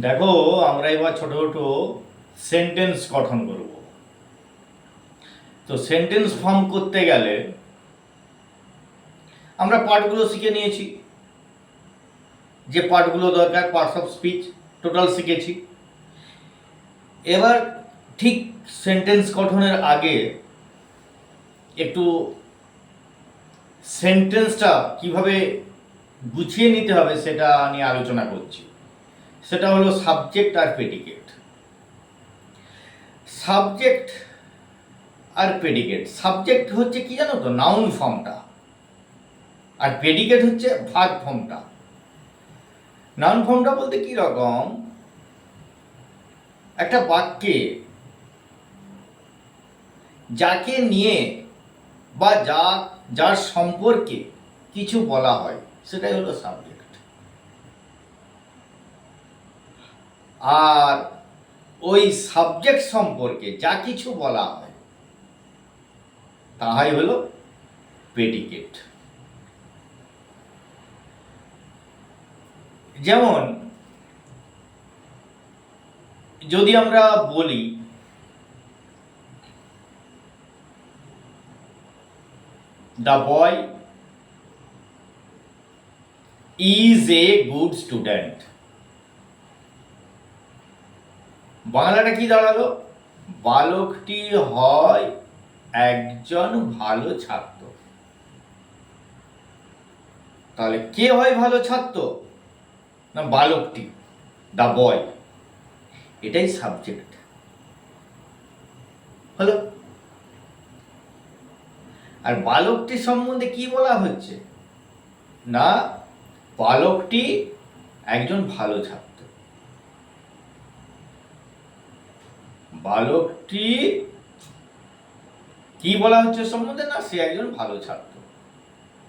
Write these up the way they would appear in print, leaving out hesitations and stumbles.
দেখো, আমরা এবার ছোট ছোট সেন্টেন্স গঠন করব। তো সেন্টেন্স ফর্ম করতে গেলে আমরা পার্টগুলো শিখে নিয়েছি, যে পার্টগুলো দরকার, পার্টস অফ স্পিচ টোটাল শিখেছি। এবার ঠিক সেন্টেন্স গঠনের আগে একটু সেন্টেন্সটা কিভাবে গুছিয়ে নিতে হবে সেটা নিয়ে আলোচনা করছি। সেটা হলো সাবজেক্ট আর প্রেডিকেট। সাবজেক্ট আর প্রেডিকেট, সাবজেক্ট হচ্ছে কি জানো তো, নাউন ফর্মটা, আর প্রেডিকেট হচ্ছে ভার্ব ফর্মটা। নাউন ফর্মটা বলতে কি রকম, একটা বাক্যে যাকে নিয়ে বা যার সম্পর্কে কিছু বলা হয় সেটাই হলো সাবজেক্ট। আর ওই সাবজেক্ট সম্পর্কে যা কিছু বলা হয় তাহাই হলো প্রেডিকেট। যেমন যদি আমরা বলি the boy is a good student, বাংলাটা কি দাঁড়ালো, বালকটি হয় একজন ভালো ছাত্র। তাহলে কে হয় ভালো ছাত্র, না বালকটি, দ্য বয়, এটাই সাবজেক্ট হলো। আর বালকটি সম্বন্ধে কি বলা হচ্ছে, না বালকটি একজন ভালো ছাত্র। বালকটি কি বলা হচ্ছে সম্বন্ধে, না সে একজন ভালো ছাত্র।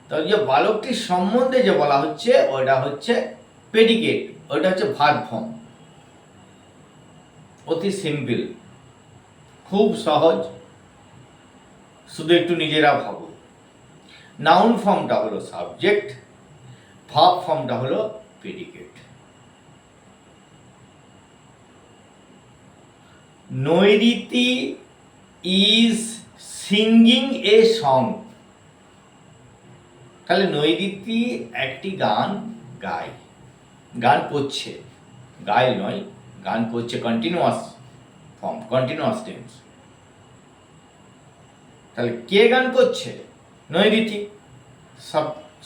তাহলে যে বালকটির সম্বন্ধে যে বলা হচ্ছে ওটা হচ্ছে প্রেডিকেট, ওটা হচ্ছে ভার্ব ফর্ম। অতি সিম্পল, খুব সহজ, শুধু একটু নিজেরা ভাবো। নাউন ফর্মটা হলো সাবজেক্ট, ভার্ব ফর্মটা হলো predicate. Nairiti is singing a song, তাহলে নৈরিতি একটি গান গায়, গান করছে, গায় নয়, গান করছে, কন্টিনিউয়াস ফর্ম, কন্টিনিউয়াস টেন্স। তাহলে কে গান করছে, নৈরিতি,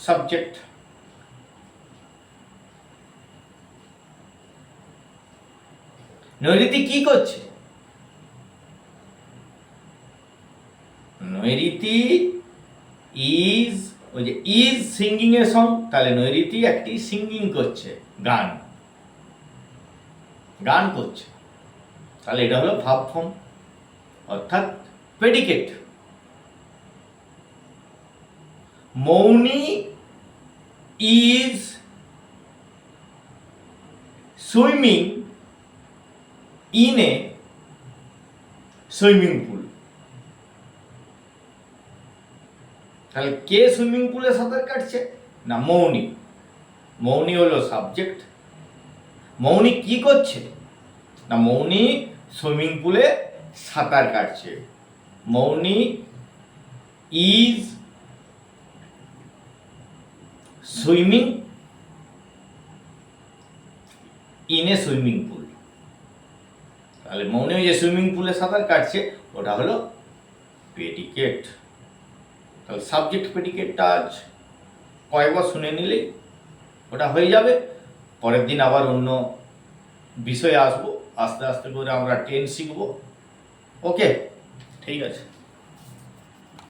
সাবজেক্ট। নৈরিতি কি করছে, নৈরিতি ইজ, ওই যে ইজ সিঙ্গিং এ সং, তাহলে নৈরিতি একটি সিঙ্গিং করছে, গান, গান করছে। তাহলে এটা হলো ভার্ব ফর্ম, অর্থাৎ predicate. Mouni is swimming in a swimming pool, তাহলে কে সুইমিং পুলে সাঁতার কাটছে, না মৌনি। মৌনি হলো সাবজেক্ট। মৌনি কি করছে, না মৌনি সুইমিং পুলে সাঁতার কাটছে। Mouni is swimming in a swimming pool, তাহলে মৌনি যে সুইমিং পুলে সাঁতার কাটছে ওটা হলো প্রেডিকেট। তাহলে সাবজেক্ট প্রেডিকেটটা আজ কয়েকবার শুনে নিলেই ওটা হয়ে যাবে। পরের দিন আবার অন্য বিষয়ে আসবো, আস্তে আস্তে করে আমরা টেন্স শিখবো। ওকে, ঠিক আছে।